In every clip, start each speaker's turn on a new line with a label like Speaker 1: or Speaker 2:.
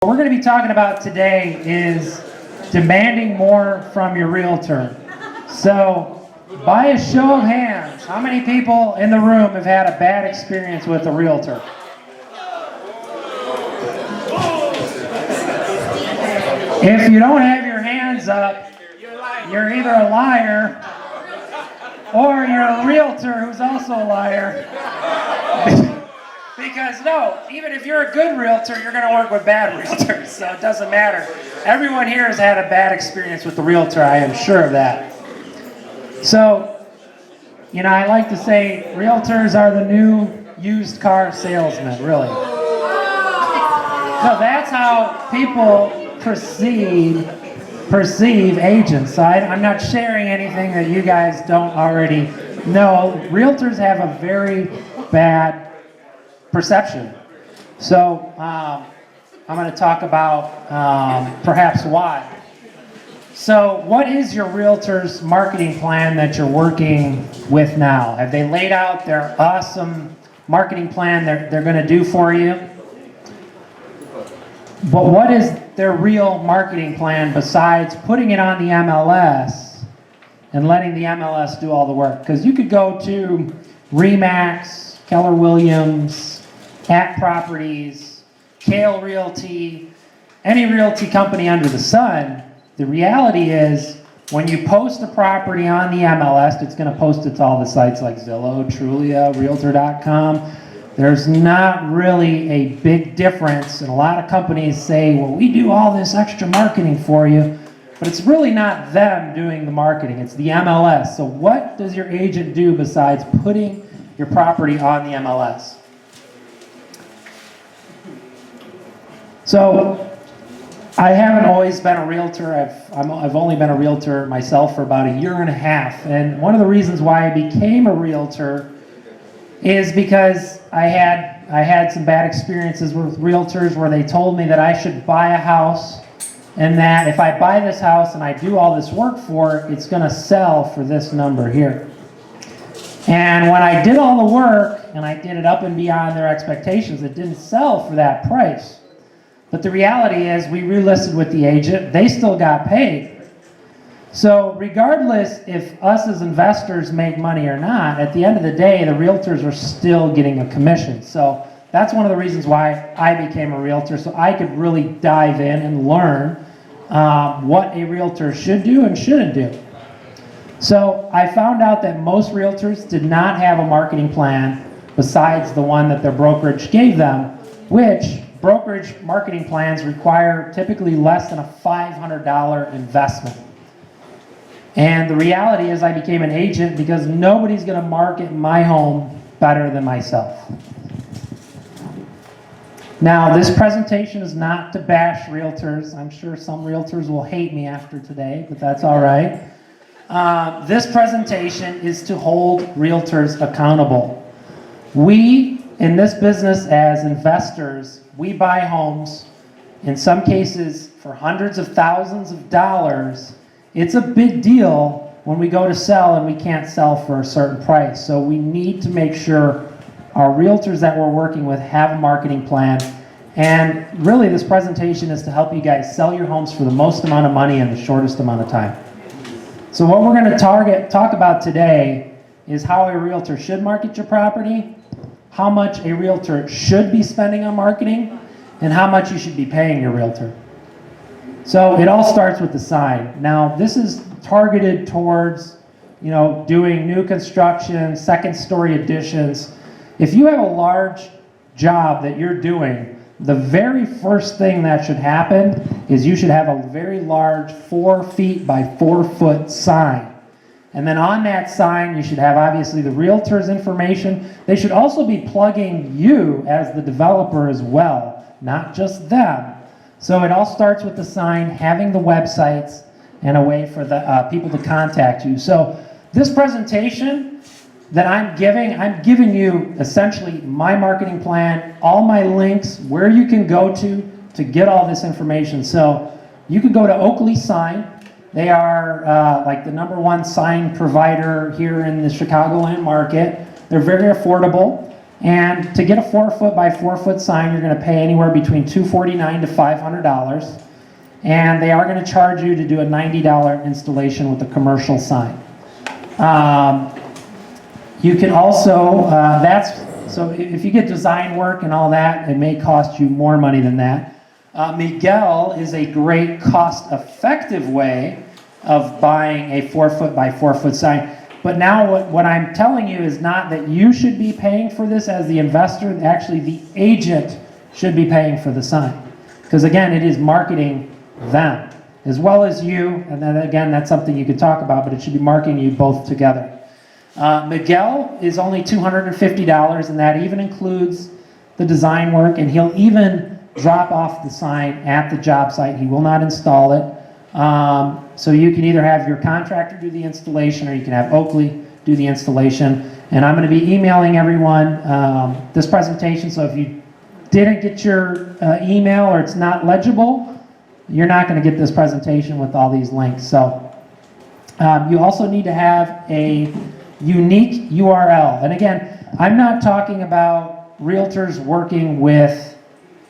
Speaker 1: What we're going to be talking about today is demanding more from your realtor. So, by a show of hands, how many people in the room have had a bad experience with a realtor? If you don't have your hands up, you're either a liar or you're a realtor who's also a liar. Because no, even if you're a good realtor, you're going to work with bad realtors, so it doesn't matter. Everyone here has had a bad experience with the realtor, I am sure of that. So, I like to say realtors are the new used car salesmen, really. No, that's how people perceive agents. So I'm not sharing anything that you guys don't already know. Realtors have a very bad perception. So I'm going to talk about perhaps why. So what is your realtor's marketing plan that you're working with now? Have they laid out their awesome marketing plan they're going to do for you? But what is their real marketing plan besides putting it on the MLS and letting the MLS do all the work? Because you could go to Remax, Keller Williams, At Properties, Kale Realty, any realty company under the sun. The reality is when you post a property on the MLS, it's going to post it to all the sites like Zillow, Trulia, Realtor.com. There's not really a big difference, and a lot of companies say, well, we do all this extra marketing for you, but it's really not them doing the marketing, it's the MLS. So what does your agent do besides putting your property on the MLS? So I haven't always been a realtor. I've only been a realtor myself for about a year and a half, and one of the reasons why I became a realtor is because I had some bad experiences with realtors where they told me that I should buy a house and that if I buy this house and I do all this work for it, it's going to sell for this number here. And when I did all the work and I did it up and beyond their expectations, it didn't sell for that price. But the reality is we relisted with the agent, they still got paid. So regardless if us as investors make money or not, at the end of the day, the realtors are still getting a commission. So that's one of the reasons why I became a realtor, so I could really dive in and learn what a realtor should do and shouldn't do. So I found out that most realtors did not have a marketing plan besides the one that their brokerage gave them, which brokerage marketing plans require typically less than a $500 investment. And the reality is I became an agent because nobody's going to market my home better than myself. Now, this presentation is not to bash realtors. I'm sure some realtors will hate me after today, but that's all right. This presentation is to hold realtors accountable. We, in this business as investors, we buy homes, in some cases for hundreds of thousands of dollars. It's a big deal when we go to sell and we can't sell for a certain price. So we need to make sure our realtors that we're working with have a marketing plan. And really this presentation is to help you guys sell your homes for the most amount of money in the shortest amount of time. So what we're going to talk about today is how a realtor should market your property, how much a realtor should be spending on marketing, and how much you should be paying your realtor. So it all starts with the sign. Now this is targeted towards, doing new construction, second story additions. If you have a large job that you're doing, the very first thing that should happen is you should have a very large 4 feet by 4 foot sign. And then on that sign, you should have obviously the realtor's information. They should also be plugging you as the developer as well, not just them. So it all starts with the sign, having the websites, and a way for the people to contact you. So this presentation that I'm giving you essentially my marketing plan, all my links, where you can go to get all this information. So you can go to Oakley Sign. They are like the #1 sign provider here in the Chicagoland market. They're very affordable. And to get a 4-foot by 4-foot sign, you're going to pay anywhere between $249 to $500. And they are going to charge you to do a $90 installation with a commercial sign. You can also, so if you get design work and all that, it may cost you more money than that. Miguel is a great cost-effective way of buying a 4-foot by 4-foot sign. But now what I'm telling you is not that you should be paying for this as the investor. Actually, the agent should be paying for the sign. Because again, it is marketing them as well as you. And then again, that's something you could talk about, but it should be marketing you both together. Miguel is only $250, and that even includes the design work, and he'll even drop off the sign at the job site. He will not install it. So you can either have your contractor do the installation, or you can have Oakley do the installation. And I'm going to be emailing everyone this presentation, so if you didn't get your email or it's not legible, you're not going to get this presentation with all these links. So you also need to have a unique URL. And again, I'm not talking about realtors working with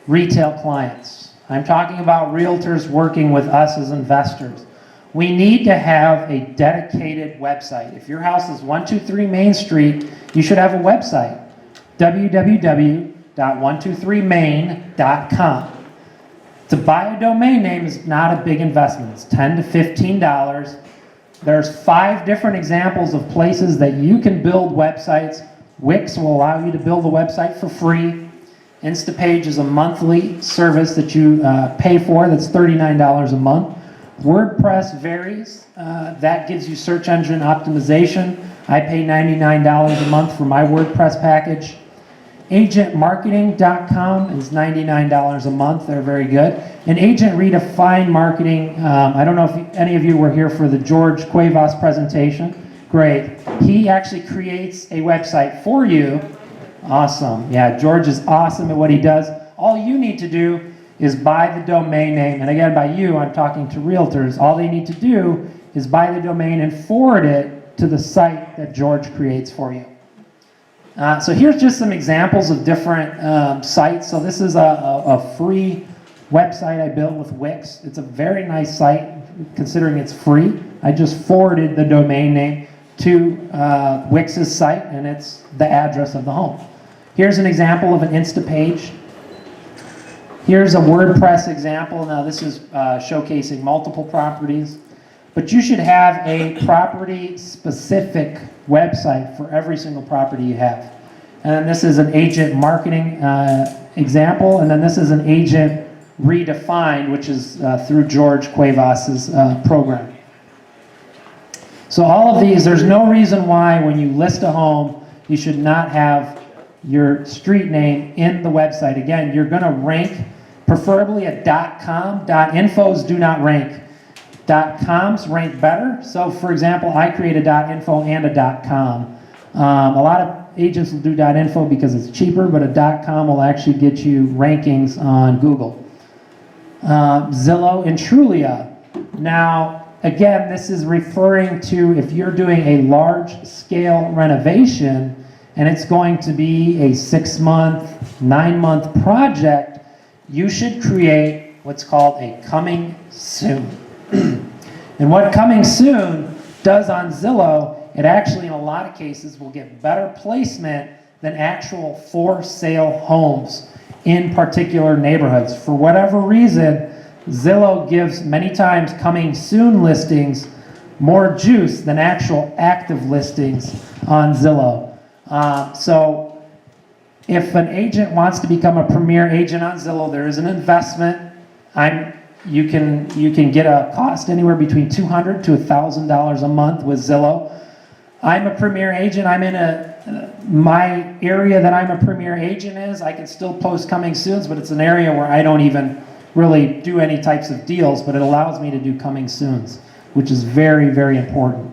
Speaker 1: retail clients. I'm talking about realtors working with us as investors. We need to have a dedicated website. If your house is 123 Main Street, you should have a website, www.123main.com. To buy a domain name is not a big investment. It's $10 to $15. There's 5 different examples of places that you can build websites. Wix will allow you to build a website for free. Instapage is a monthly service that you pay for. That's $39 a month. WordPress varies. That gives you search engine optimization. I pay $99 a month for my WordPress package. Agentmarketing.com is $99 a month. They're very good. And Agent Redefined Marketing, I don't know if any of you were here for the George Cuevas presentation. Great. He actually creates a website for you. Awesome. Yeah, George is awesome at what he does. All you need to do is buy the domain name. And again, by you, I'm talking to realtors. All they need to do is buy the domain and forward it to the site that George creates for you. So here's just some examples of different sites. So this is a free website I built with Wix. It's a very nice site, considering it's free. I just forwarded the domain name to Wix's site, and it's the address of the home. Here's an example of an Instapage. Here's a WordPress example. Now this is showcasing multiple properties, but you should have a property-specific website for every single property you have. And then this is an agent marketing example, and then this is an agent redefined, which is through George Cuevas's program. So all of these, there's no reason why when you list a home, you should not have your street name in the website. Again, you're going to rank, preferably a .com. .infos do not rank. .coms rank better. So for example, I create a .info and a .com. A lot of agents will do .info because it's cheaper, but a .com will actually get you rankings on Google. Zillow and Trulia. Now, again, this is referring to if you're doing a large-scale renovation and it's going to be a 6-month, 9-month project, you should create what's called a coming soon. And what coming soon does on Zillow, it actually in a lot of cases will get better placement than actual for-sale homes in particular neighborhoods. For whatever reason, Zillow gives many times coming soon listings more juice than actual active listings on Zillow. So if an agent wants to become a premier agent on Zillow, there is an investment. You can get a cost anywhere between $200 to $1,000 a month with Zillow. I'm a premier agent. I'm in my area that I'm a premier agent is. I can still post coming soons, but it's an area where I don't even really do any types of deals, but it allows me to do coming soons, which is very, very important.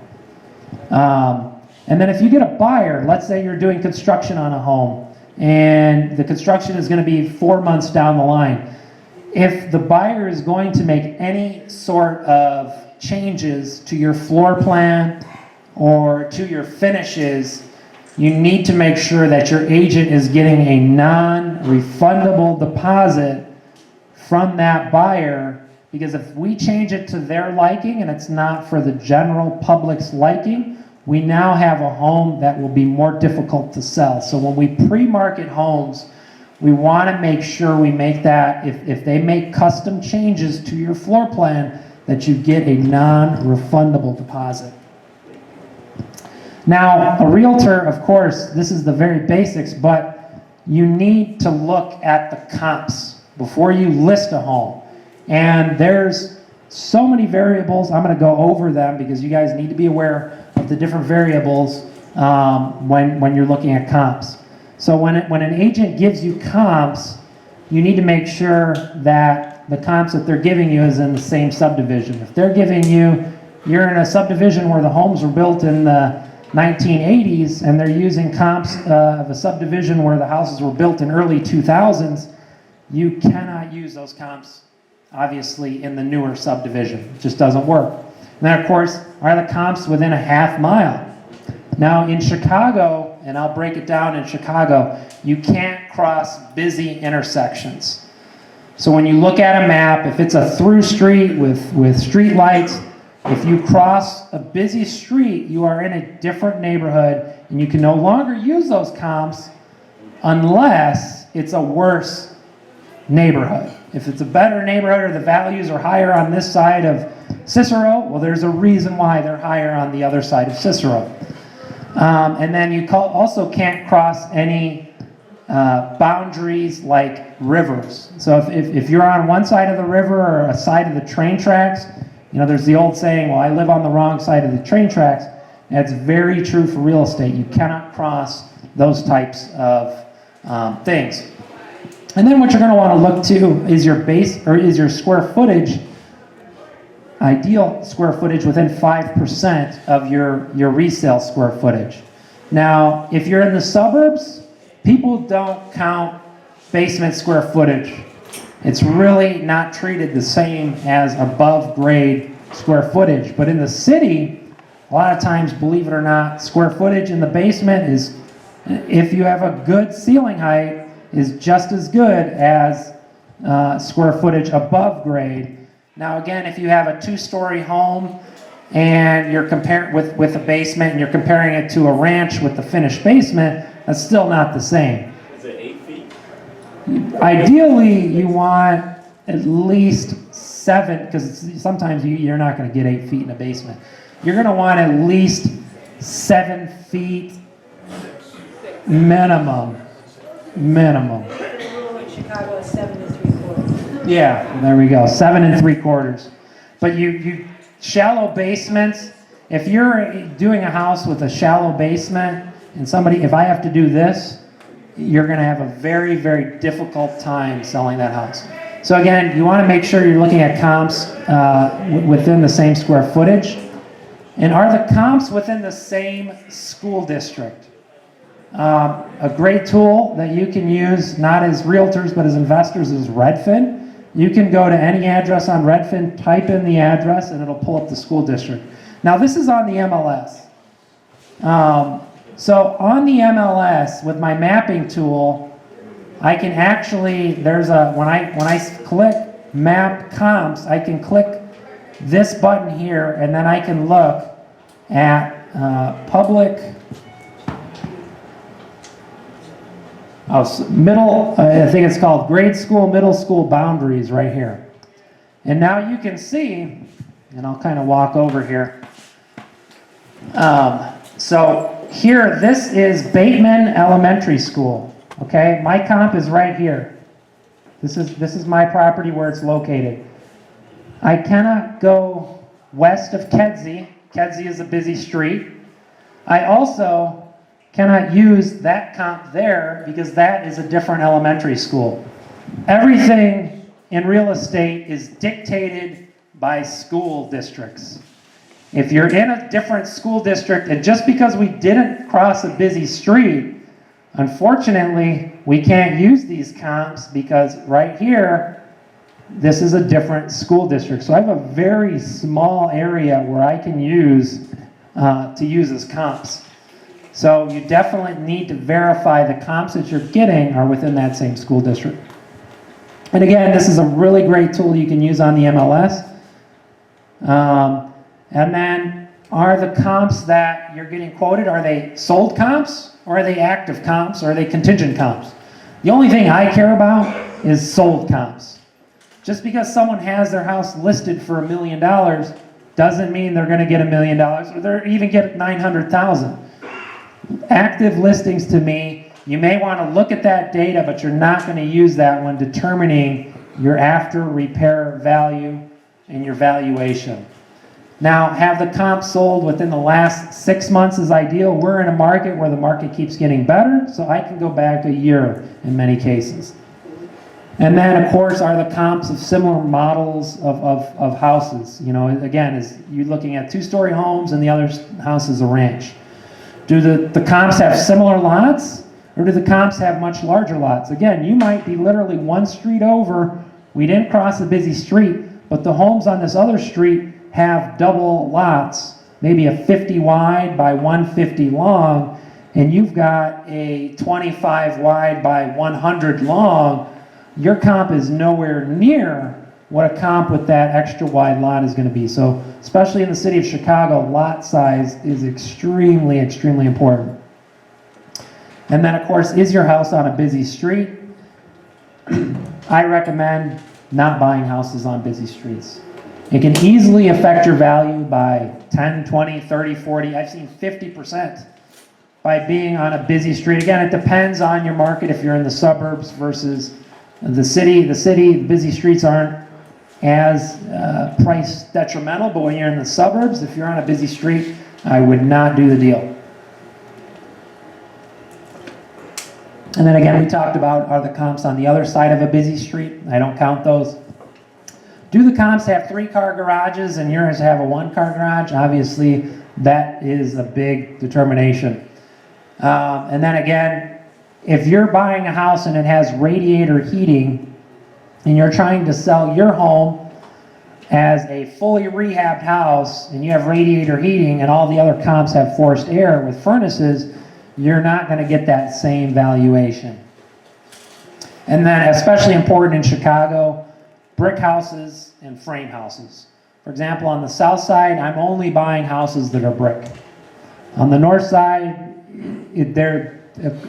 Speaker 1: And then if you get a buyer, let's say you're doing construction on a home, and the construction is going to be 4 months down the line. If the buyer is going to make any sort of changes to your floor plan or to your finishes, you need to make sure that your agent is getting a non-refundable deposit from that buyer, because if we change it to their liking and it's not for the general public's liking, we now have a home that will be more difficult to sell. So when we pre-market homes, we want to make sure we make that, if they make custom changes to your floor plan, that you get a non-refundable deposit. Now, a realtor, of course, this is the very basics, but you need to look at the comps before you list a home. And there's so many variables. I'm going to go over them because you guys need to be aware of the different variables when you're looking at comps. So when an agent gives you comps, you need to make sure that the comps that they're giving you is in the same subdivision. If they're giving you, you're in a subdivision where the homes were built in the 1980s and they're using comps of a subdivision where the houses were built in early 2000s, you cannot use those comps, obviously, in the newer subdivision. It just doesn't work. And then, of course, are the comps within a half mile? Now, in Chicago, and I'll break it down in Chicago, you can't cross busy intersections. So when you look at a map, if it's a through street with street lights, if you cross a busy street, you are in a different neighborhood, and you can no longer use those comps unless it's a worse neighborhood. If it's a better neighborhood or the values are higher on this side of Cicero, well, there's a reason why they're higher on the other side of Cicero. And then you also can't cross any boundaries like rivers. So if you're on one side of the river or a side of the train tracks, you know, there's the old saying, well, I live on the wrong side of the train tracks. That's very true for real estate. You cannot cross those types of things. And then what you're going to want to look to is your base, or is your square footage, ideal square footage within 5% of your resale square footage. Now, if you're in the suburbs, people don't count basement square footage. It's really not treated the same as above grade square footage. But in the city, a lot of times, believe it or not, square footage in the basement is, if you have a good ceiling height, is just as good as square footage above grade. Now again, if you have a 2-story home and you're comparing with a basement and you're comparing it to a ranch with the finished basement, that's still not the same.
Speaker 2: Is it 8 feet?
Speaker 1: Ideally, you want at least 7, because sometimes you're not going to get 8 feet in a basement. You're going to want at least 7 feet minimum. Minimum.
Speaker 3: The rule in Chicago is 7 3/4.
Speaker 1: Yeah, there we go, 7 3/4. But you shallow basements, if you're doing a house with a shallow basement, and if I have to do this, you're going to have a very, very difficult time selling that house. So again, you want to make sure you're looking at comps within the same square footage. And are the comps within the same school district? A great tool that you can use, not as realtors but as investors, is Redfin. You can go to any address on Redfin, type in the address, and it'll pull up the school district. Now this is on the MLS. So on the MLS, with my mapping tool, I can actually, when I click map comps, I can click this button here, and then I can look at public, I think it's called grade school, middle school boundaries right here. And now you can see, and I'll kind of walk over here. So here, this is Bateman Elementary School. Okay, my comp is right here. This is my property where it's located. I cannot go west of Kedzie. Kedzie is a busy street. I also cannot use that comp there because that is a different elementary school. Everything in real estate is dictated by school districts. If you're in a different school district, and just because we didn't cross a busy street, unfortunately, we can't use these comps because right here, this is a different school district. So I have a very small area where I can use to use as comps. So you definitely need to verify the comps that you're getting are within that same school district. And again, this is a really great tool you can use on the MLS. And then, are the comps that you're getting quoted, are they sold comps, or are they active comps, or are they contingent comps? The only thing I care about is sold comps. Just because someone has their house listed for $1 million doesn't mean they're going to get $1 million, or they're even get $900,000. Active listings, to me, you may want to look at that data, but you're not going to use that when determining your after repair value and your valuation. Now, have the comps sold within the last 6 months is ideal. We're in a market where the market keeps getting better, so I can go back a year in many cases. And then, of course, are the comps of similar models of houses. You know, again, is you looking at 2-story homes and the other house is a ranch. Do the comps have similar lots, or do the comps have much larger lots? Again, you might be literally one street over. We didn't cross a busy street, but the homes on this other street have double lots, maybe a 50 wide by 150 long, and you've got a 25 wide by 100 long. Your comp is nowhere near what a comp with that extra wide lot is going to be. So, especially in the city of Chicago, lot size is extremely, extremely important. And then, of course, is your house on a busy street? I recommend not buying houses on busy streets. It can easily affect your value by 10, 20, 30, 40. I've seen 50% by being on a busy street. Again, it depends on your market. If you're in the suburbs versus the city, the busy streets aren't as price detrimental, but when you're in the suburbs, if you're on a busy street, I would not do the deal. And then again, we talked about, are the comps on the other side of a busy street? I don't count those. Do the comps have 3-car garages and yours have a 1-car garage? Obviously, that is a big determination. And then again, if you're buying a house and it has radiator heating and you're trying to sell your home as a fully rehabbed house and you have radiator heating and all the other comps have forced air with furnaces, you're not going to get that same valuation. And then, especially important in Chicago, brick houses and frame houses. For example, on the south side, I'm only buying houses that are brick. On the north side,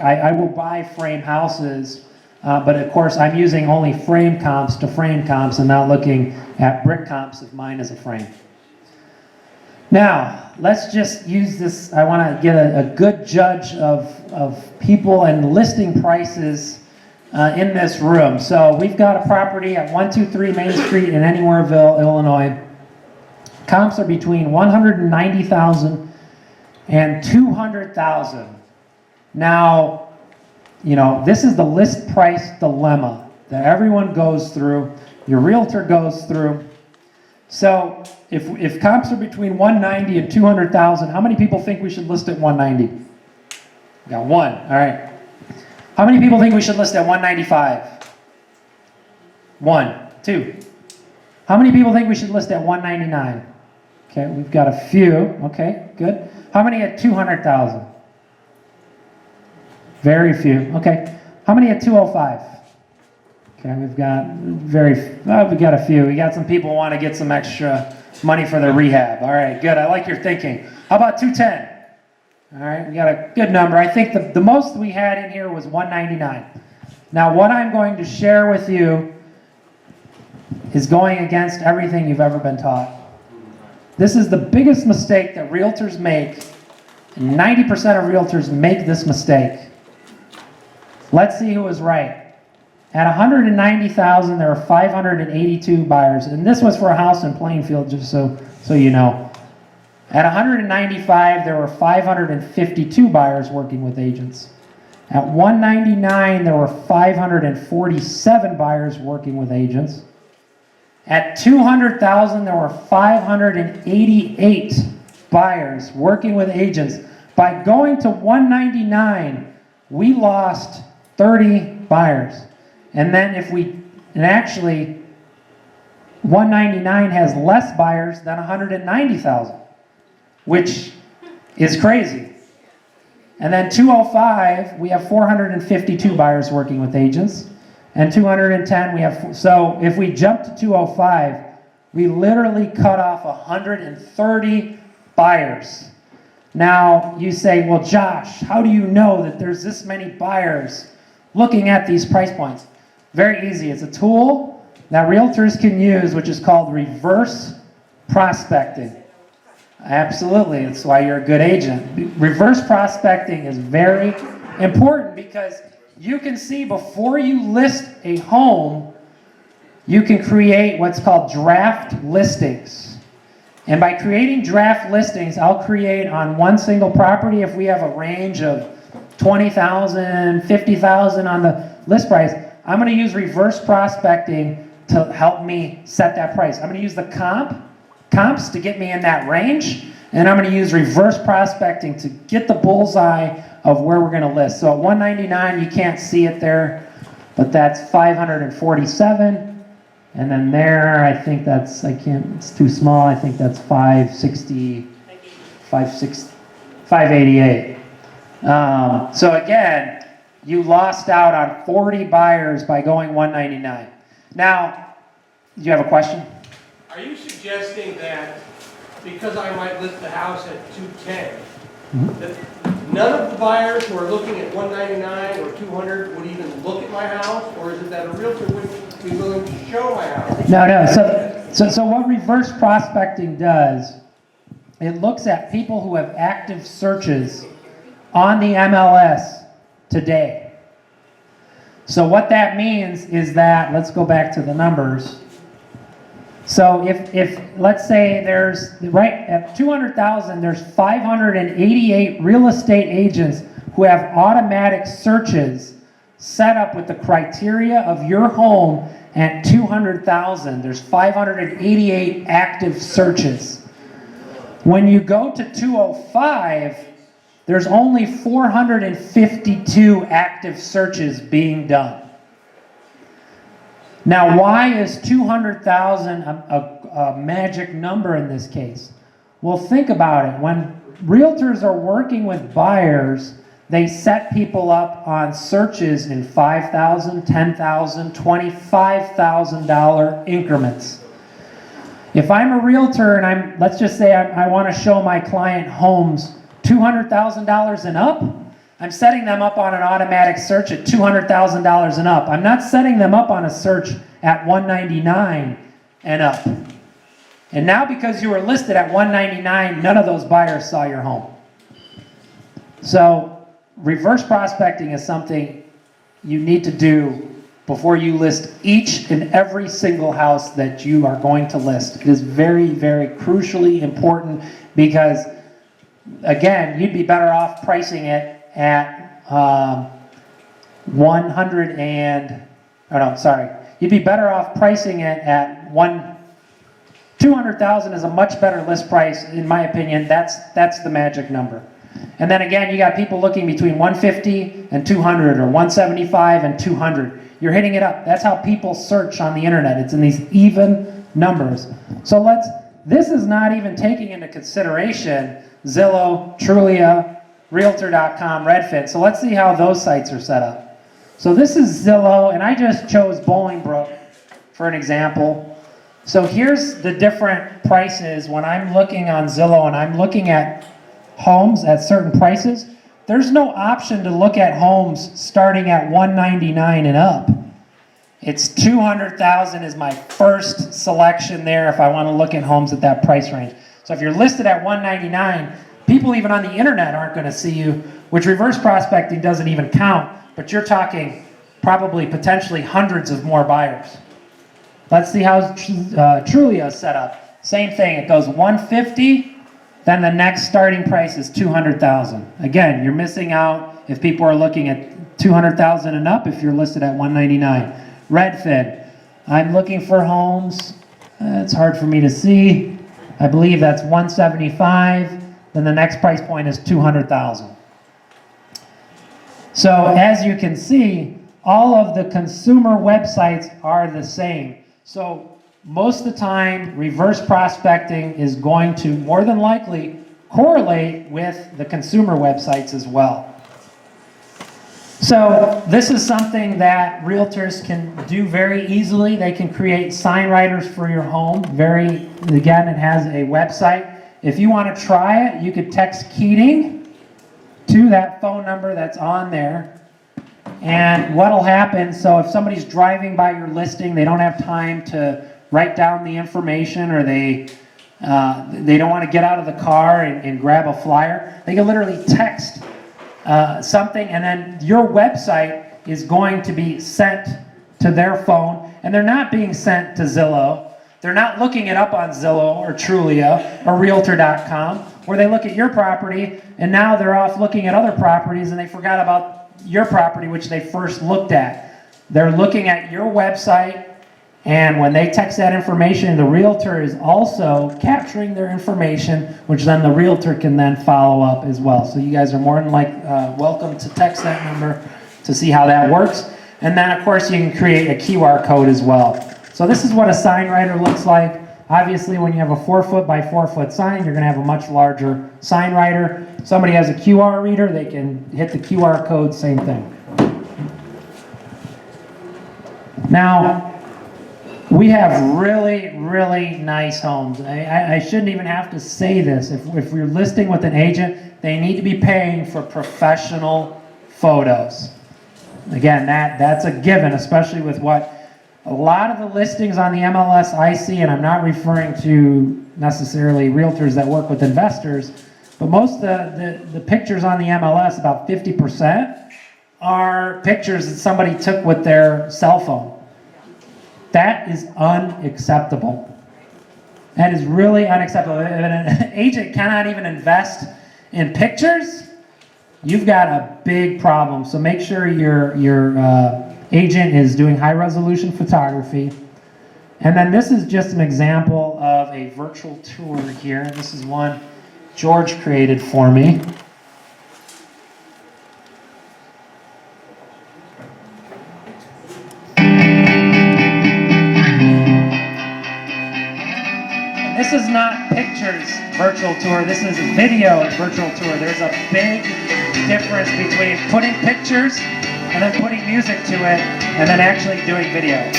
Speaker 1: I will buy frame houses, but of course I'm using only frame comps to frame comps and not looking at brick comps if mine is a frame. Now, let's just use this. I want to get a good judge of people and listing prices in this room. So we've got a property at 123 Main Street in Anywhereville, Illinois. Comps are between $190,000 and $200,000. Now, you know, this is the list price dilemma that everyone goes through, your realtor goes through. So if comps are between 190 and 200,000, how many people think we should list at 190? Got one. All right. How many people think we should list at 195? 1, 2. How many people think we should list at 199? Okay, we've got a few. Okay, good. How many at 200,000? Very few. Okay. How many at 205? Okay, we've got we got a few. We got some people who want to get some extra money for their rehab. All right, good. I like your thinking. How about 210? All right, we got a good number. I think the most we had in here was 199. Now, what I'm going to share with you is going against everything you've ever been taught. This is the biggest mistake that realtors make, and 90% of realtors make this mistake. Let's see who was right. At 190,000, there were 582 buyers, and this was for a house in Plainfield, just so you know. At 195, there were 552 buyers working with agents. At 199, there were 547 buyers working with agents. At 200,000, there were 588 buyers working with agents. By going to 199, we lost 30 buyers. And then actually, 199 has less buyers than 190,000, which is crazy. And then 205, we have 452 buyers working with agents. And 210, we have, so if we jump to 205, we literally cut off 130 buyers. Now, you say, well, Josh, how do you know that there's this many buyers looking at these price points? Very easy. It's a tool that realtors can use, which is called reverse prospecting. Absolutely. That's why you're a good agent. Reverse prospecting is very important because you can see before you list a home, you can create what's called draft listings. And by creating draft listings, I'll create on one single property, if we have a range of 20,000, 50,000 on the list price, I'm going to use reverse prospecting to help me set that price. I'm going to use the comps to get me in that range, and I'm going to use reverse prospecting to get the bullseye of where we're going to list. So at 199, you can't see it there, but that's 547. And then there, I think that's, it's too small. I think that's 560, 588. So again, you lost out on 40 buyers by going 199. Now, do you have a question?
Speaker 2: Are you suggesting that because I might list the house at 210, that none of the buyers who are looking at 199 or 200 would even look at my house, or is it that a realtor wouldn't be willing to show my house?
Speaker 1: No. So what reverse prospecting does, it looks at people who have active searches on the MLS today. So what that means is that, let's go back to the numbers. So if let's say there's, right at 200,000, there's 588 real estate agents who have automatic searches set up with the criteria of your home at 200,000. There's 588 active searches. When you go to 205, there's only 452 active searches being done. Now, why is 200,000 a magic number in this case? Well, think about it. When realtors are working with buyers, they set people up on searches in $5,000, $10,000, $25,000 increments. If I'm a realtor and let's just say I want to show my client homes $200,000 and up, I'm setting them up on an automatic search at $200,000 and up. I'm not setting them up on a search at $199 and up. And now because you were listed at $199, none of those buyers saw your home. So reverse prospecting is something you need to do before you list each and every single house that you are going to list. It is very, very crucially important because, again, you'd be better off pricing it at you'd be better off pricing it at 200,000 is a much better list price, in my opinion. That's the magic number. And then again, you got people looking between 150 and 200 or 175 and 200. You're hitting it up. That's how people search on the internet. It's in these even numbers. So this is not even taking into consideration Zillow, Trulia, Realtor.com, Redfin. So let's see how those sites are set up. So this is Zillow, and I just chose Bolingbrook for an example. So here's the different prices when I'm looking on Zillow and I'm looking at homes at certain prices. There's no option to look at homes starting at $199 and up. It's $200,000 is my first selection there if I want to look at homes at that price range. So if you're listed at $199, people even on the internet aren't going to see you, which reverse prospecting doesn't even count, but you're talking probably potentially hundreds of more buyers. Let's see how Trulia is set up. Same thing, it goes 150, then the next starting price is 200,000. Again, you're missing out if people are looking at 200,000 and up if you're listed at 199. Redfin, I'm looking for homes. It's hard for me to see. I believe that's 175. Then the next price point is 200,000. So as you can see, all of the consumer websites are the same. So most of the time, reverse prospecting is going to more than likely correlate with the consumer websites as well. So this is something that realtors can do very easily. They can create sign writers for your home. Again, it has a website. If you want to try it, you could text Keating to that phone number that's on there. And what'll happen, so if somebody's driving by your listing, they don't have time to write down the information, or they don't want to get out of the car and grab a flyer, they can literally text something, and then your website is going to be sent to their phone, and they're not being sent to Zillow. They're not looking it up on Zillow or Trulia or Realtor.com, where they look at your property, and now they're off looking at other properties, and they forgot about your property, which they first looked at. They're looking at your website, and when they text that information, the realtor is also capturing their information, which then the realtor can then follow up as well. So you guys are more than welcome to text that number to see how that works. And then, of course, you can create a QR code as well. So this is what a sign writer looks like. Obviously, when you have a 4 foot by 4 foot sign, you're going to have a much larger sign writer. Somebody has a QR reader, they can hit the QR code, same thing. Now, we have really, really nice homes. I shouldn't even have to say this. If we're listing with an agent, they need to be paying for professional photos. Again, that's a given, especially with what a lot of the listings on the MLS I see, and I'm not referring to necessarily realtors that work with investors, but most of the pictures on the MLS, about 50%, are pictures that somebody took with their cell phone. That is unacceptable. That is really unacceptable. If an agent cannot even invest in pictures, you've got a big problem. So make sure your agent is doing high resolution photography. And then this is just an example of a virtual tour here. This is one George created for me. This is not pictures virtual tour, this is a video virtual tour. There's a big difference between putting pictures and then putting music to it and then actually doing video.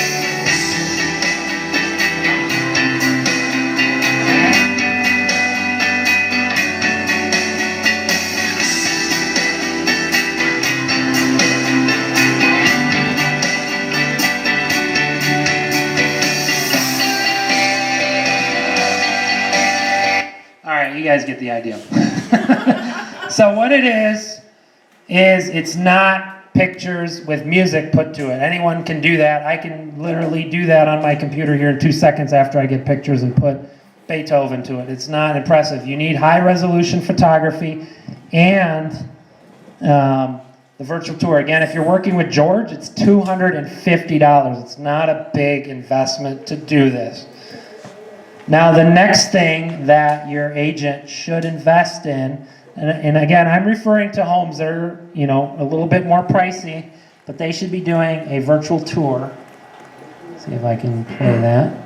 Speaker 1: You guys get the idea. So what it is it's not pictures with music put to it. Anyone can do that. I can literally do that on my computer here in 2 seconds after I get pictures and put Beethoven to it. It's not impressive. You need high resolution photography and the virtual tour. Again, if you're working with George, it's $250. It's not a big investment to do this. Now, the next thing that your agent should invest in, and again, I'm referring to homes that are, a little bit more pricey, but they should be doing a virtual tour. See if I can play that.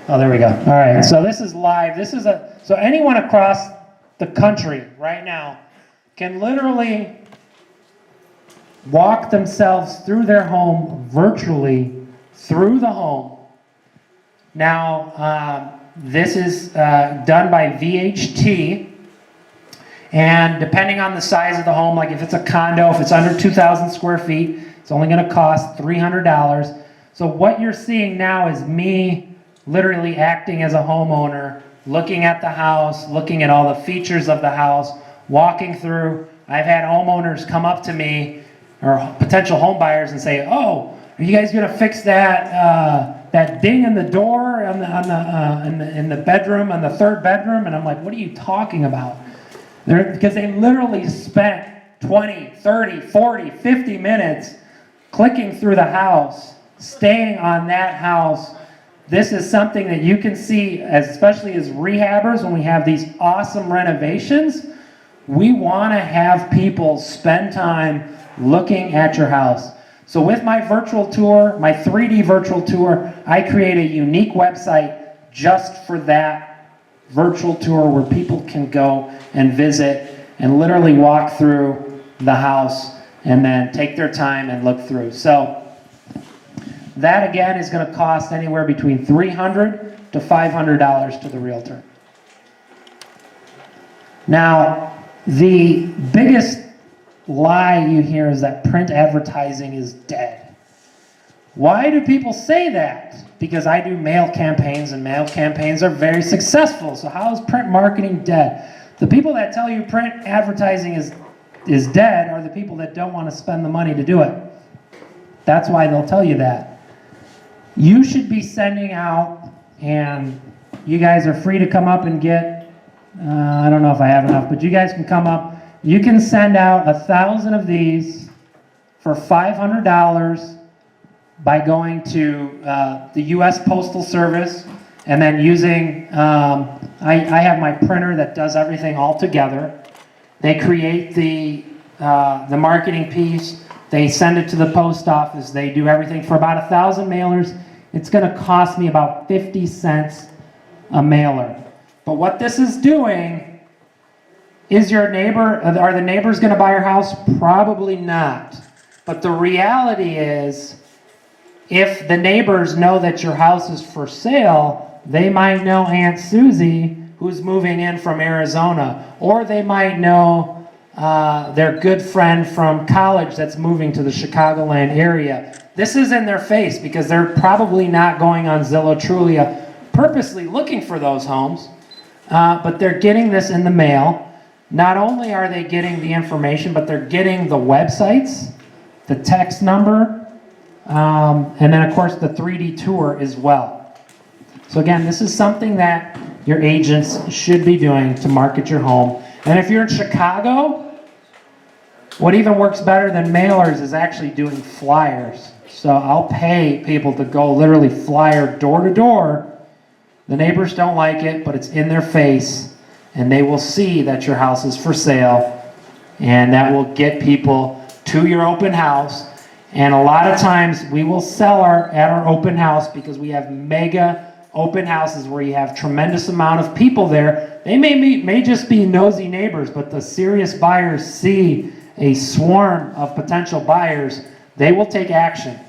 Speaker 1: Oh, there we go. All right, so this is live. So anyone across the country right now can literally walk themselves through their home virtually through the home. Now, this is done by VHT, and depending on the size of the home, like if it's a condo, if it's under 2,000 square feet, it's only going to cost $300. So what you're seeing now is me literally acting as a homeowner, looking at the house, looking at all the features of the house, walking through. I've had homeowners come up to me, or potential home buyers, and say, "Oh, are you guys going to fix that ding in the door in the bedroom, on the third bedroom?" And I'm like, "What are you talking about?" Because they literally spent 20, 30, 40, 50 minutes clicking through the house, staying on that house. This is something that you can see, especially as rehabbers, when we have these awesome renovations. We want to have people spend time looking at your house. So with my virtual tour, my 3D virtual tour, I create a unique website just for that virtual tour where people can go and visit and literally walk through the house and then take their time and look through. So that again is going to cost anywhere between $300 to $500 to the realtor. Now, the biggest lie you hear is that print advertising is dead. Why do people say that? Because I do mail campaigns, and mail campaigns are very successful. So how is print marketing dead? The people that tell you print advertising is dead are the people that don't want to spend the money to do it. That's why they'll tell you that. You should be sending out, and you guys are free to come up and get, I don't know if I have enough, but you guys can come up. You can send out 1,000 of these for $500 by going to the U.S. Postal Service and then using, I have my printer that does everything all together. They create the marketing piece, they send it to the post office, they do everything for about 1,000 mailers. It's going to cost me about 50 cents a mailer. But what this is doing is are the neighbors going to buy your house? Probably not. But the reality is, if the neighbors know that your house is for sale, they might know Aunt Susie who's moving in from Arizona, or they might know their good friend from college that's moving to the Chicagoland area. This is in their face because they're probably not going on Zillow, Trulia, purposely looking for those homes, but they're getting this in the mail. Not only are they getting the information, but they're getting the websites, the text number, and then of course the 3D tour as well. So again, this is something that your agents should be doing to market your home. And if you're in Chicago, what even works better than mailers is actually doing flyers. So I'll pay people to go literally flyer door to door. The neighbors don't like it, but it's in their face. And they will see that your house is for sale, and that will get people to your open house. And a lot of times we will sell at our open house because we have mega open houses where you have tremendous amount of people there. They may just be nosy neighbors, but the serious buyers see a swarm of potential buyers. They will take action.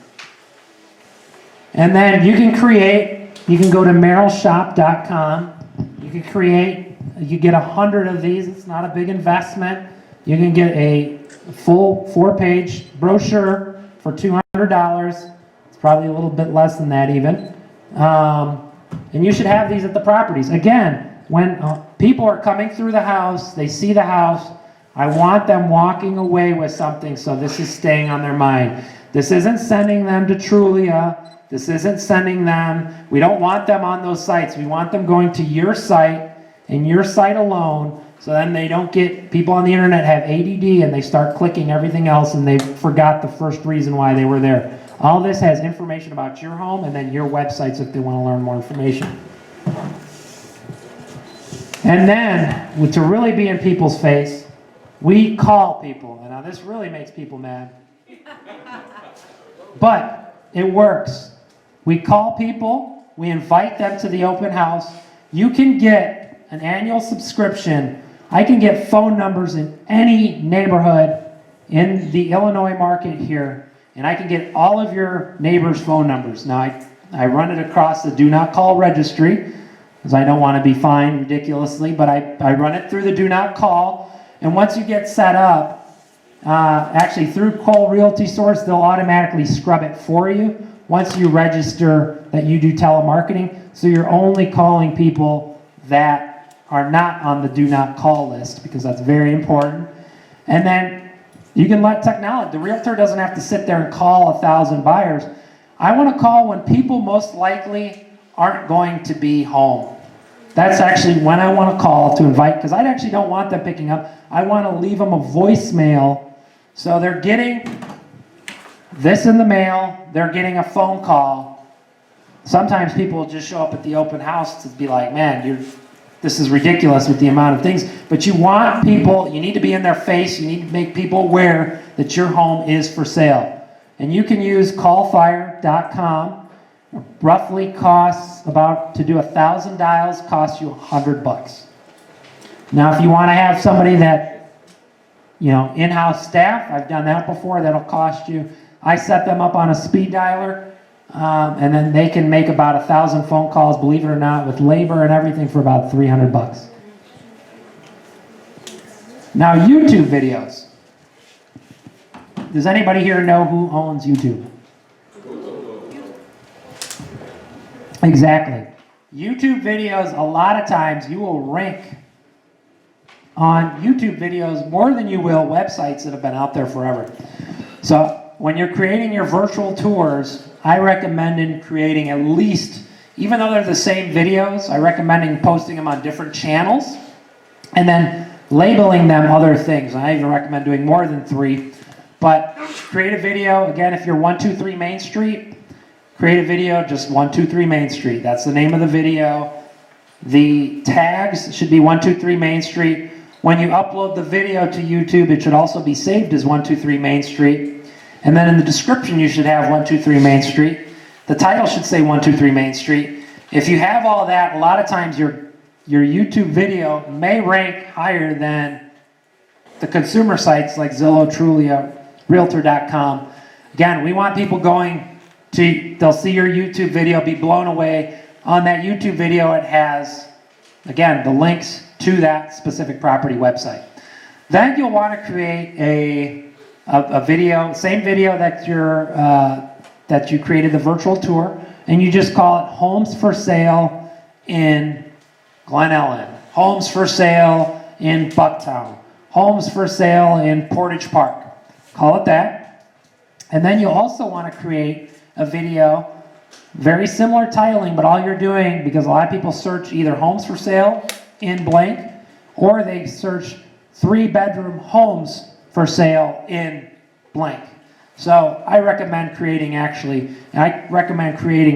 Speaker 1: And then you can go to merrillshop.com. You can create, you get 100 of these. It's not a big investment. You can get a full 4-page brochure for $200. It's probably a little bit less than that even. And you should have these at the properties. Again, when people are coming through the house, they see the house, I want them walking away with something, so this is staying on their mind. This isn't sending them to Trulia. This isn't sending them, we don't want them on those sites. We want them going to your site and your site alone, so then they don't get, people on the internet have ADD and they start clicking everything else and they forgot the first reason why they were there. All this has information about your home and then your websites if they want to learn more information. And then, to really be in people's face, we call people. And now this really makes people mad. But it works. We call people, we invite them to the open house. You can get an annual subscription. I can get phone numbers in any neighborhood in the Illinois market here, and I can get all of your neighbors' phone numbers. Now, I run it across the do not call registry, because I don't want to be fined ridiculously, but I run it through the do not call, and once you get set up, actually through Cole Realty Source, they'll automatically scrub it for you once you register that you do telemarketing, so you're only calling people that are not on the do not call list, because that's very important. And then you can let technology, the realtor doesn't have to sit there and call 1,000 buyers. I want to call when people most likely aren't going to be home. That's actually when I want to call to invite, because I actually don't want them picking up. I want to leave them a voicemail, so they're getting this in the mail, they're getting a phone call. Sometimes people will just show up at the open house to be like, man, this is ridiculous with the amount of things, but you want people, you need to be in their face, you need to make people aware that your home is for sale. And you can use callfire.com. Roughly costs to do 1,000 dials costs you $100. Now, if you want to have somebody that, in-house staff, I've done that before, that'll cost you, I set them up on a speed dialer, and then they can make about 1,000 phone calls, believe it or not, with labor and everything for about $300. Now, YouTube videos. Does anybody here know who owns YouTube? Exactly. YouTube videos, a lot of times you will rank on YouTube videos more than you will websites that have been out there forever. So when you're creating your virtual tours, I recommend creating at least, even though they're the same videos, I recommend posting them on different channels and then labeling them other things. I even recommend doing more than 3. But create a video, again, if you're 123 Main Street, create a video, just 123 Main Street. That's the name of the video. The tags should be 123 Main Street. When you upload the video to YouTube, it should also be saved as 123 Main Street. And then in the description, you should have 123 Main Street. The title should say 123 Main Street. If you have all that, a lot of times your YouTube video may rank higher than the consumer sites like Zillow, Trulia, Realtor.com. Again, we want people they'll see your YouTube video, be blown away. On that YouTube video, it has, again, the links to that specific property website. Then you'll want to create a video, same video that you created the virtual tour, and you just call it Homes for Sale in Glen Ellen, Homes for Sale in Bucktown, Homes for Sale in Portage Park. Call it that. And then you'll also want to create a video, very similar titling, but all you're doing, because a lot of people search either homes for sale in blank, or they search 3-bedroom homes for sale in blank. So I recommend creating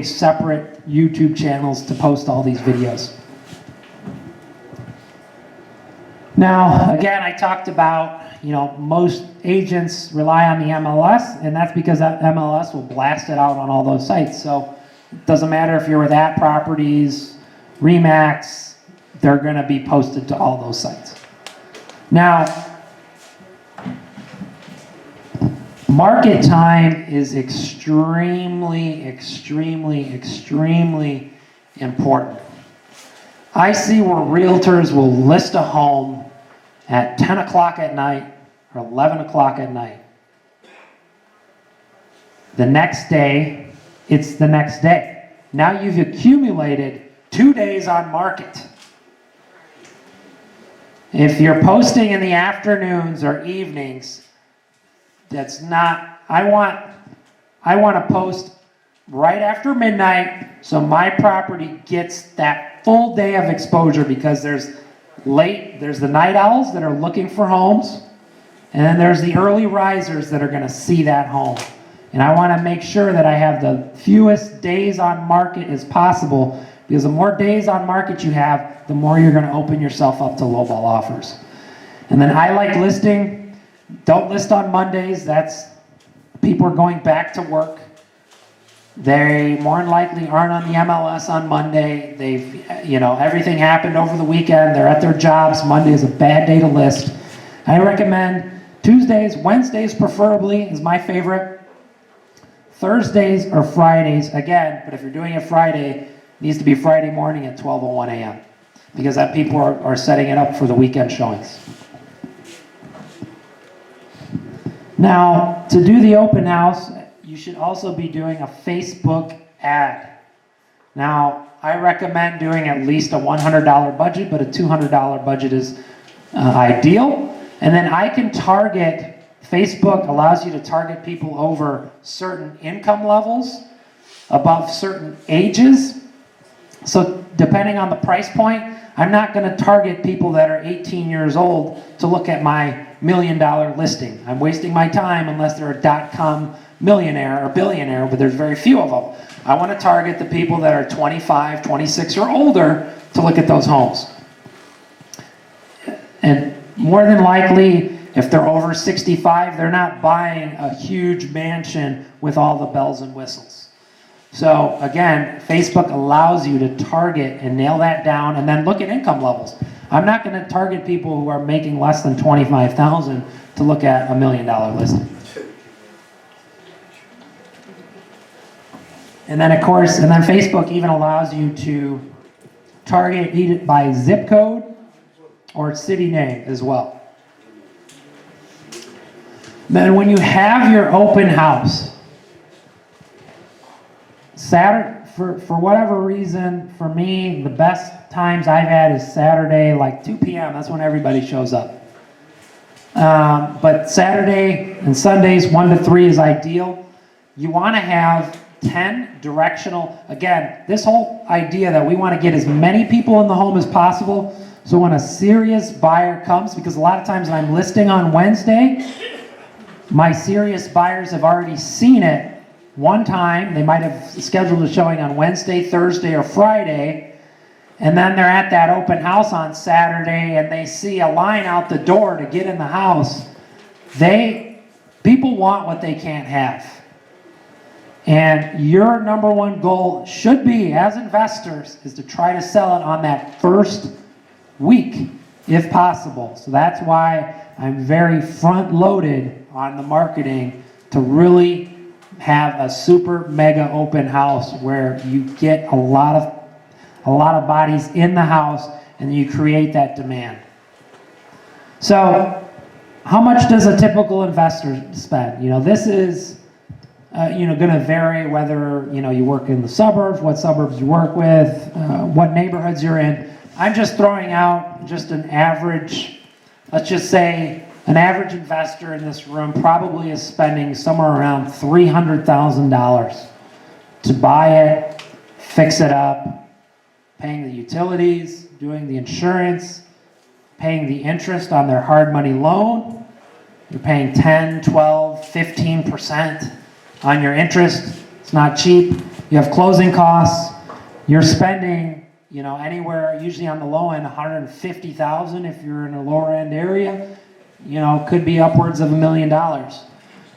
Speaker 1: separate YouTube channels to post all these videos. Now, again, I talked about, most agents rely on the MLS, and that's because that MLS will blast it out on all those sites. So it doesn't matter if you're with At Properties, Remax, they're going to be posted to all those sites. Now, market time is extremely, extremely, extremely important. I see where realtors will list a home at 10 o'clock at night or 11 o'clock at night. The next day, it's the next day. Now you've accumulated 2 days on market. If you're posting in the afternoons or evenings, that's not, I want to post right after midnight so my property gets that full day of exposure, because there's the night owls that are looking for homes, and then there's the early risers that are going to see that home. And I want to make sure that I have the fewest days on market as possible, because the more days on market you have, the more you're going to open yourself up to lowball offers. And then I like listing. Don't list on Mondays. People are going back to work. They more than likely aren't on the MLS on Monday. Everything happened over the weekend. They're at their jobs. Monday is a bad day to list. I recommend Tuesdays, Wednesdays preferably is my favorite. Thursdays or Fridays, again, but if you're doing it Friday, it needs to be Friday morning at 12:01 a.m. because that people are setting it up for the weekend showings. Now, to do the open house, you should also be doing a Facebook ad. Now, I recommend doing at least a $100 budget, but a $200 budget is ideal. And then I can target, Facebook allows you to target people over certain income levels, above certain ages. So depending on the price point, I'm not going to target people that are 18 years old to look at my $1 million listing. I'm wasting my time unless they're a .com millionaire or billionaire, but there's very few of them. I want to target the people that are 25, 26 or older to look at those homes. And more than likely, if they're over 65, they're not buying a huge mansion with all the bells and whistles. So again, Facebook allows you to target and nail that down and then look at income levels. I'm not going to target people who are making less than $25,000 to look at $1 million listing. And then of course, and then Facebook even allows you to target it by zip code or city name as well. Then when you have your open house, Saturday, for whatever reason, for me, the best times I've had is Saturday, like 2 p.m. That's when everybody shows up. But Saturday and Sundays, 1 to 3 is ideal. You want to have 10 directional. Again, this whole idea that we want to get as many people in the home as possible. So when a serious buyer comes, because a lot of times when I'm listing on Wednesday, my serious buyers have already seen it one time. They might have scheduled a showing on Wednesday, Thursday, or Friday, and then they're at that open house on Saturday and they see a line out the door to get in the house. People want what they can't have. And your number one goal should be, as investors, is to try to sell it on that first week, if possible. So that's why I'm very front-loaded on the marketing to really have a super mega open house where you get a lot of bodies in the house and you create that demand. So how much does a typical investor spend? This is going to vary whether you work in the suburbs, what suburbs you work with, what neighborhoods you're in. I'm just throwing out just an average. Let's just say an average investor in this room probably is spending somewhere around $300,000 to buy it, fix it up, paying the utilities, doing the insurance, paying the interest on their hard money loan. You're paying 10, 12, 15% on your interest. It's not cheap. You have closing costs. You're spending, anywhere, usually on the low end, $150,000 if you're in a lower end area. Could be upwards of $1 million.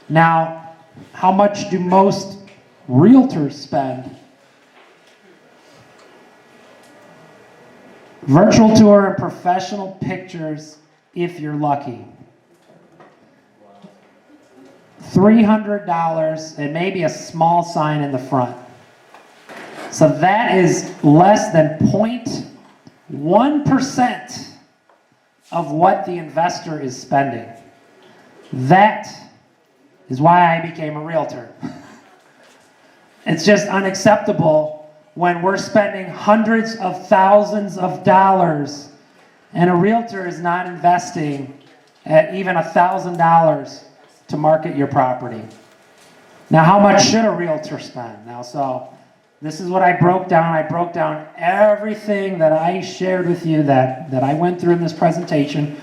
Speaker 1: Now, how much do most realtors spend? Virtual tour and professional pictures, if you're lucky. $300 and maybe a small sign in the front. So that is less than 0.1% of what the investor is spending. That is why I became a realtor. It's just unacceptable when we're spending hundreds of thousands of dollars and a realtor is not investing at even $1,000 to market your property. Now, how much should a realtor spend? So this is what I broke down. I broke down everything that I shared with you that I went through in this presentation.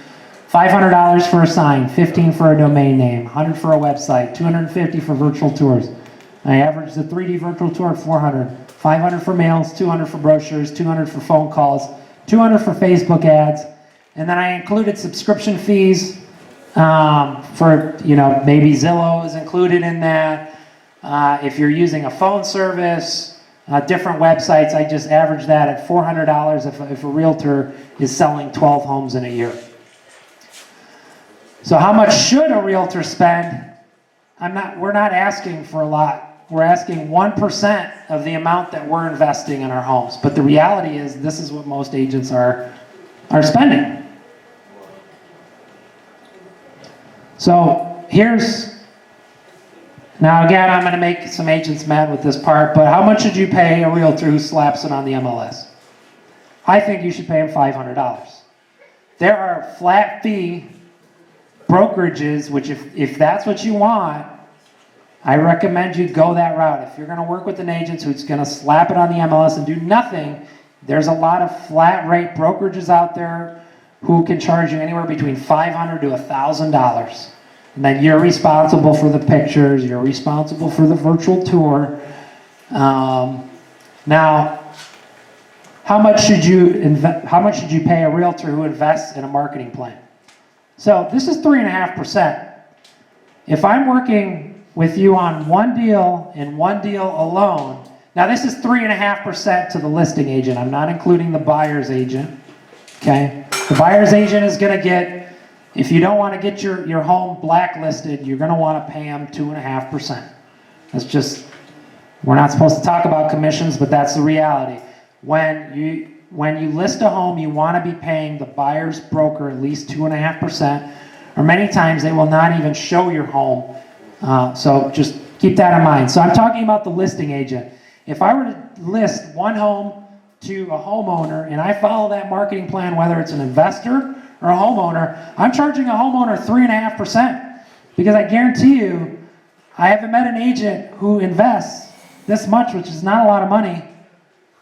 Speaker 1: $500 for a sign, $15 for a domain name, $100 for a website, $250 for virtual tours. I averaged the 3D virtual tour at $400, $500 for mails, $200 for brochures, $200 for phone calls, $200 for Facebook ads, and then I included subscription fees for, maybe Zillow is included in that. If you're using a phone service, different websites, I just average that at $400 if a realtor is selling 12 homes in a year. So how much should a realtor spend? We're not asking for a lot. We're asking 1% of the amount that we're investing in our homes. But the reality is this is what most agents are spending. So now again, I'm going to make some agents mad with this part, but how much should you pay a realtor who slaps it on the MLS? I think you should pay him $500. There are flat fee brokerages, which if that's what you want, I recommend you go that route. If you're going to work with an agent who's going to slap it on the MLS and do nothing, there's a lot of flat rate brokerages out there who can charge you anywhere between $500 to $1,000. And then you're responsible for the pictures, you're responsible for the virtual tour. Now, how how much should you pay a realtor who invests in a marketing plan? So this is 3.5%. If I'm working with you on one deal and one deal alone, now this is 3.5% to the listing agent. I'm not including the buyer's agent, okay? The buyer's agent is gonna get, if you don't wanna get your home blacklisted, you're gonna wanna pay them 2.5%. That's just, we're not supposed to talk about commissions, but that's the reality. When you list a home, you wanna be paying the buyer's broker at least 2.5%, or many times they will not even show your home. So just keep that in mind. So I'm talking about the listing agent. If I were to list one home to a homeowner and I follow that marketing plan, whether it's an investor or a homeowner, I'm charging a homeowner 3.5%, because I guarantee you, I haven't met an agent who invests this much, which is not a lot of money,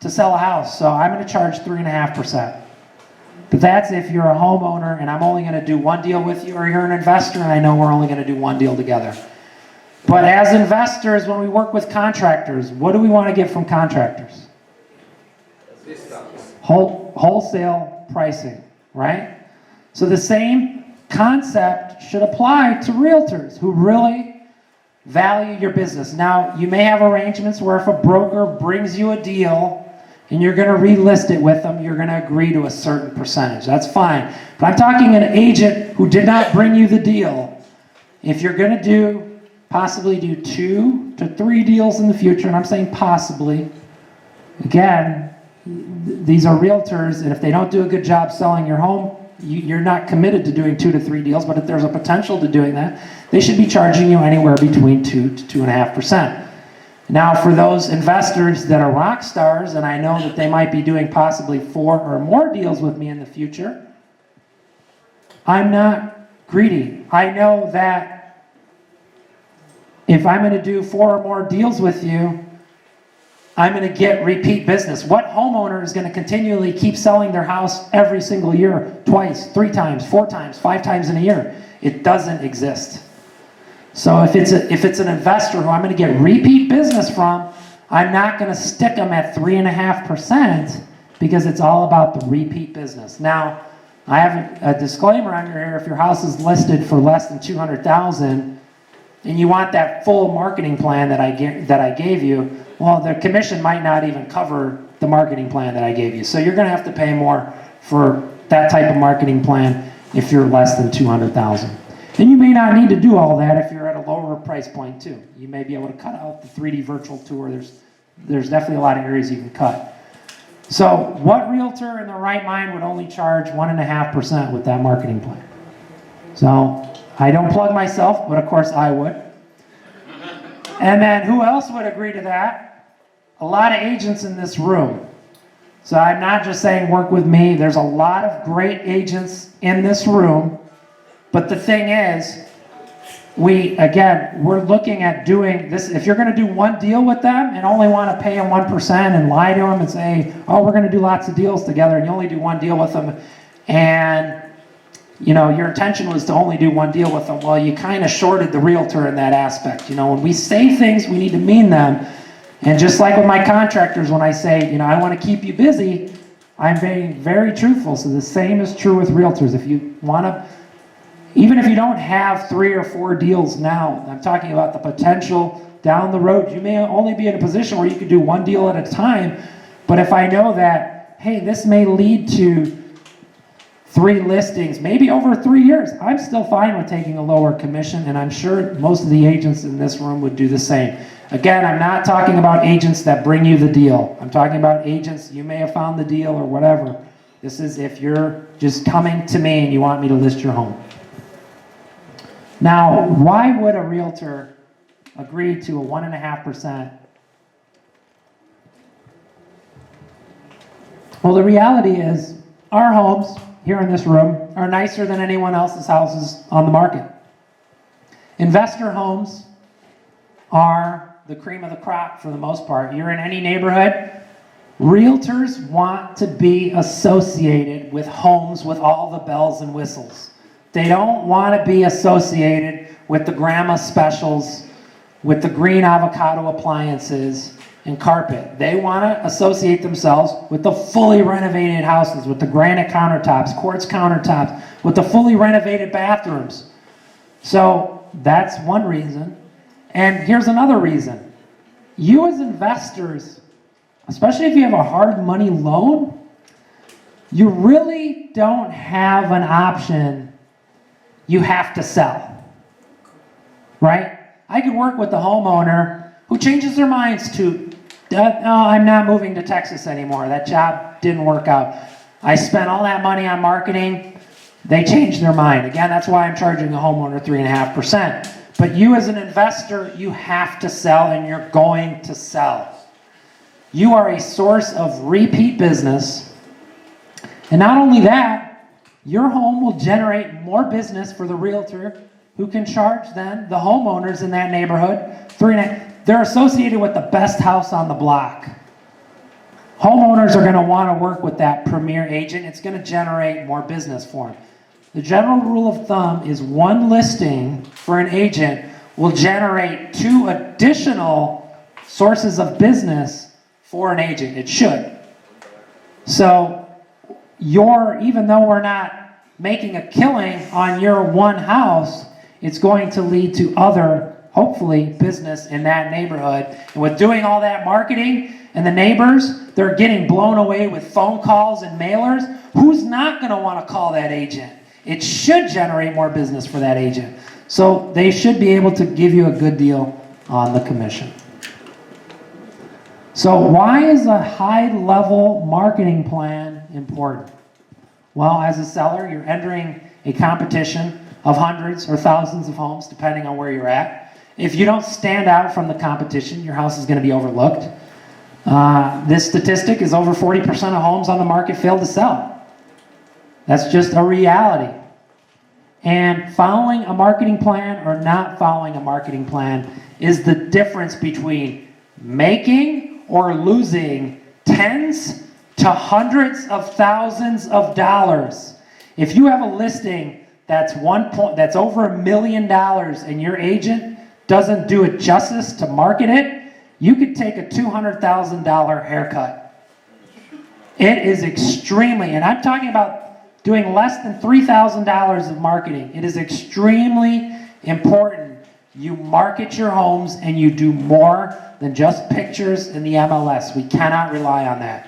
Speaker 1: to sell a house. So I'm going to charge 3.5%. But that's if you're a homeowner and I'm only going to do one deal with you, or you're an investor and I know we're only going to do one deal together. But as investors, when we work with contractors, what do we want to get from contractors? Wholesale pricing, right? So the same concept should apply to realtors who really value your business. Now, you may have arrangements where if a broker brings you a deal and you're going to relist it with them, you're going to agree to a certain percentage. That's fine. But I'm talking an agent who did not bring you the deal. If you're going to possibly do 2 to 3 deals in the future, and I'm saying possibly, again, these are realtors, and if they don't do a good job selling your home, you're not committed to doing 2 to 3 deals, but if there's a potential to doing that, they should be charging you anywhere between 2 to 2.5%. Now, for those investors that are rock stars, and I know that they might be doing possibly 4 or more deals with me in the future, I'm not greedy. I know that if I'm going to do 4 or more deals with you, I'm going to get repeat business. What homeowner is going to continually keep selling their house every single year, twice, 3 times, 4 times, 5 times in a year? It doesn't exist. So if it's an investor who I'm going to get repeat business from, I'm not going to stick them at 3.5%, because it's all about the repeat business. Now, I have a disclaimer on here. If your house is listed for less than $200,000 and you want that full marketing plan that I gave you, well, the commission might not even cover the marketing plan that I gave you. So you're going to have to pay more for that type of marketing plan if you're less than $200,000. And you may not need to do all that if you're at a lower price point too. You may be able to cut out the 3D virtual tour. There's definitely a lot of areas you can cut. So what realtor in their right mind would only charge 1.5% with that marketing plan? So I don't plug myself, but of course I would. And then who else would agree to that? A lot of agents in this room. So I'm not just saying work with me. There's a lot of great agents in this room. But the thing is, we're looking at doing this. If you're going to do one deal with them and only want to pay them 1% and lie to them and say, oh, we're going to do lots of deals together, and you only do one deal with them, and your intention was to only do one deal with them, well, you kind of shorted the realtor in that aspect. When we say things, we need to mean them. And just like with my contractors, when I say, I want to keep you busy, I'm being very truthful. So the same is true with realtors. If you want to, even if you don't have 3 or 4 deals now, I'm talking about the potential down the road. You may only be in a position where you could do one deal at a time, but if I know that, hey, this may lead to 3 listings, maybe over 3 years, I'm still fine with taking a lower commission, and I'm sure most of the agents in this room would do the same. Again, I'm not talking about agents that bring you the deal. I'm talking about agents, you may have found the deal or whatever. This is if you're just coming to me and you want me to list your home. Now, why would a realtor agree to a 1.5%? Well, the reality is our homes here in this room are nicer than anyone else's houses on the market. Investor homes are the cream of the crop for the most part. You're in any neighborhood, realtors want to be associated with homes with all the bells and whistles. They don't want to be associated with the grandma specials, with the green avocado appliances, and carpet. They want to associate themselves with the fully renovated houses, with the granite countertops, quartz countertops, with the fully renovated bathrooms. So that's one reason. And here's another reason. You as investors, especially if you have a hard money loan, you really don't have an option. You have to sell, right? I could work with the homeowner who changes their minds to, no, I'm not moving to Texas anymore. That job didn't work out. I spent all that money on marketing. They changed their mind. Again, that's why I'm charging a homeowner 3.5%. But you as an investor, you have to sell, and you're going to sell. You are a source of repeat business. And not only that, your home will generate more business for the realtor, who can charge then the homeowners in that neighborhood. They're associated with the best house on the block. Homeowners are going to want to work with that premier agent. It's going to generate more business for them. The general rule of thumb is one listing for an agent will generate 2 additional sources of business for an agent. It should. So even though we're not making a killing on your one house, it's going to lead to other, hopefully, business in that neighborhood. And with doing all that marketing, and the neighbors, they're getting blown away with phone calls and mailers, who's not going to want to call that agent? It should generate more business for that agent. So they should be able to give you a good deal on the commission. So why is a high-level marketing plan important? Well, as a seller, you're entering a competition of hundreds or thousands of homes, depending on where you're at. If you don't stand out from the competition, your house is going to be overlooked. This statistic is over 40% of homes on the market fail to sell. That's just a reality. And following a marketing plan or not following a marketing plan is the difference between making or losing tens to hundreds of thousands of dollars. If you have a listing that's over $1 million and your agent doesn't do it justice to market it, you could take a $200,000 haircut. It is extremely, and I'm talking about doing less than $3,000 of marketing. It is extremely important you market your homes and you do more than just pictures in the MLS. We cannot rely on that.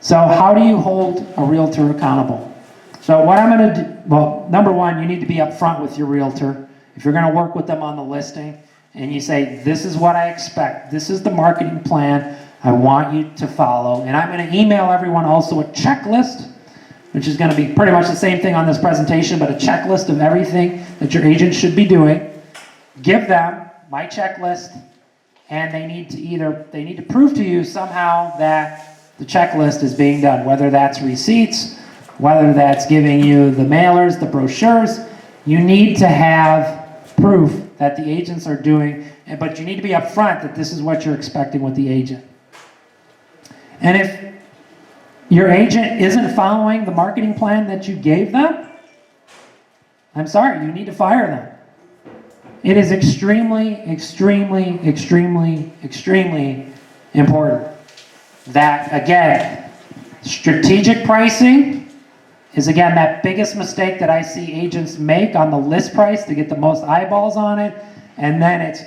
Speaker 1: So how do you hold a realtor accountable? So what I'm going to do, well, number one, you need to be upfront with your realtor. If you're going to work with them on the listing, and you say, this is what I expect, this is the marketing plan I want you to follow, and I'm going to email everyone also a checklist, which is going to be pretty much the same thing on this presentation, but a checklist of everything that your agent should be doing. Give them my checklist, and they need to prove to you somehow that the checklist is being done, whether that's receipts, whether that's giving you the mailers, the brochures. You need to have proof that the agents are doing, but you need to be upfront that this is what you're expecting with the agent. And if your agent isn't following the marketing plan that you gave them, I'm sorry, you need to fire them. It is extremely, extremely, extremely, extremely important that, again, strategic pricing is, again, that biggest mistake that I see agents make on the list price to get the most eyeballs on it, and then it's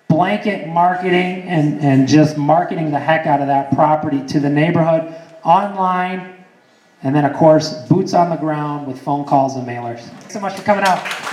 Speaker 1: blanket marketing and just marketing the heck out of that property to the neighborhood, online, and then, of course, boots on the ground with phone calls and mailers. Thanks so much for coming out.